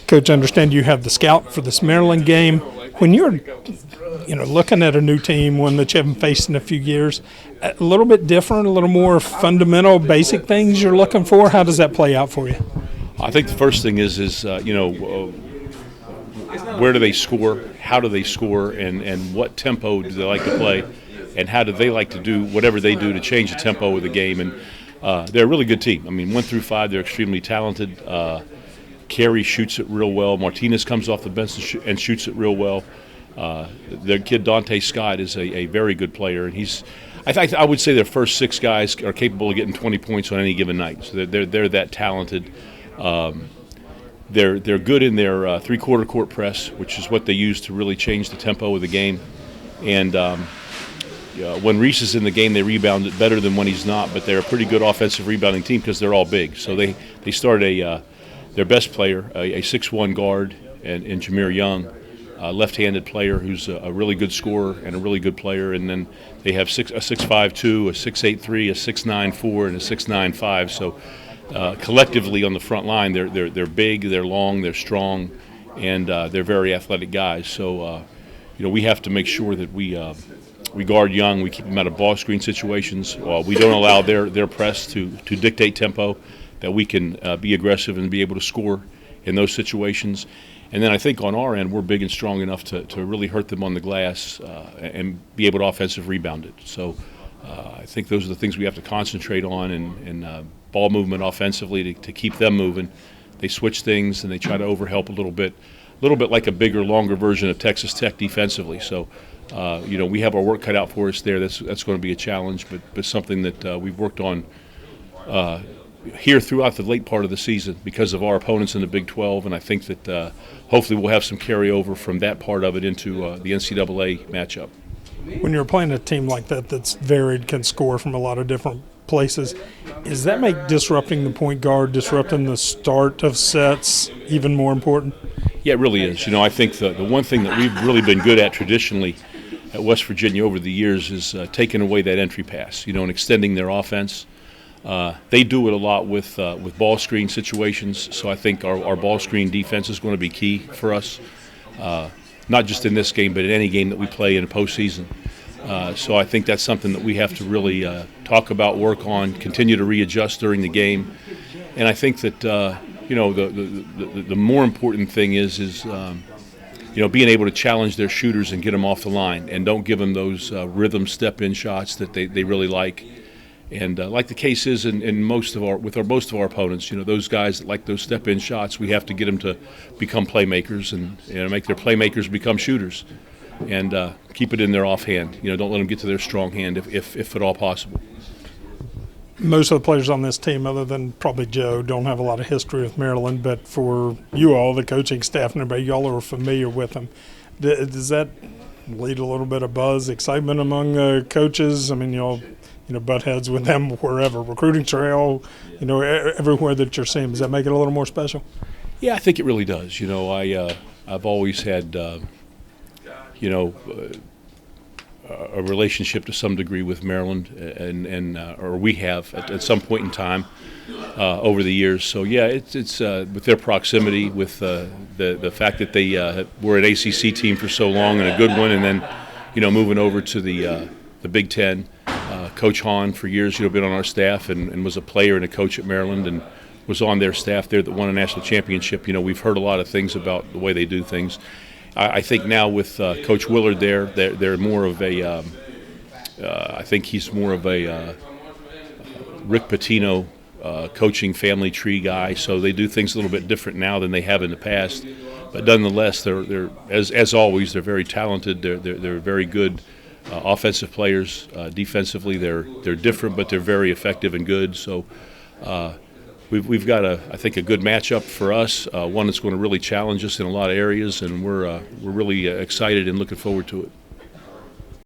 Coach, I understand you have the scout for this Maryland game. When you're looking at a new team, one that you haven't faced in a few years, a little bit different, a little more fundamental, basic things you're looking for. How does that play out for you? I think the first thing is where do they score, how do they score, and what tempo do they like to play, and how do they like to do whatever they do to change the tempo of the game. And they're a really good team. I mean, 1 through 5, they're extremely talented. Carey shoots it real well. Martinez comes off the bench and shoots it real well. Their kid Dante Scott is a very good player, and I would say their first 6 guys are capable of getting 20 points on any given night. So they're that talented. They're good in their three-quarter court press, which is what they use to really change the tempo of the game. And when Reese is in the game, they rebound it better than when he's not. But they're a pretty good offensive rebounding team because they're all big. So they start their best player, a 6'1" guard, and Jameer Young, a left-handed player who's a really good scorer and a really good player. And then they have a 6'5" 2", a 6'8" 3", a 6'9" 4", and a 6'9" 5. So collectively on the front line, they're big, they're long, they're strong, and they're very athletic guys. So we have to make sure that we guard Young, we keep him out of ball screen situations. We don't allow their press to dictate tempo, that we can be aggressive and be able to score in those situations. And then I think on our end, we're big and strong enough to really hurt them on the glass and be able to offensive rebound it. So I think those are the things we have to concentrate on, and ball movement offensively to keep them moving. They switch things and they try to overhelp a little bit like a bigger, longer version of Texas Tech defensively. So we have our work cut out for us there. That's going to be a challenge, but something that we've worked on here throughout the late part of the season because of our opponents in the Big 12, and I think that hopefully we'll have some carryover from that part of it into the NCAA matchup. When you're playing a team like that that's varied, can score from a lot of different places, does that make disrupting the point guard, disrupting the start of sets even more important? Yeah, it really is. I think the one thing that we've really been good at traditionally at West Virginia over the years is taking away that entry pass, and extending their offense. They do it a lot with ball screen situations, so I think our ball screen defense is going to be key for us, not just in this game, but in any game that we play in the postseason. So I think that's something that we have to really talk about, work on, continue to readjust during the game. And I think that the more important thing is being able to challenge their shooters and get them off the line, and don't give them those rhythm step-in shots that they really like. And like the case is in most of our opponents, those guys that like those step-in shots, we have to get them to become playmakers and make their playmakers become shooters, and keep it in their offhand. Don't let them get to their strong hand if at all possible. Most of the players on this team, other than probably Joe, don't have a lot of history with Maryland, but for you all, the coaching staff and everybody, y'all are familiar with them. Does that lead a little bit of buzz, excitement among coaches? I mean, y'all butt heads with them wherever, recruiting trail, everywhere that you're seeing. Does that make it a little more special? Yeah, I think it really does. I've always had, a relationship to some degree with Maryland, or we have at some point in time over the years. So yeah, it's with their proximity, with the fact that they were an ACC team for so long and a good one, and then moving over to the Big Ten. Coach Hahn for years, been on our staff and was a player and a coach at Maryland and was on their staff there that won a national championship. We've heard a lot of things about the way they do things. I think now with Coach Willard there, they're more of a I think he's more of a Rick Pitino coaching family tree guy, so they do things a little bit different now than they have in the past. But nonetheless, they're as always, they're very talented. They're very good offensive players. Defensively, they're different, but they're very effective and good. So we've got I think a good matchup for us. One that's going to really challenge us in a lot of areas, and we're really excited and looking forward to it.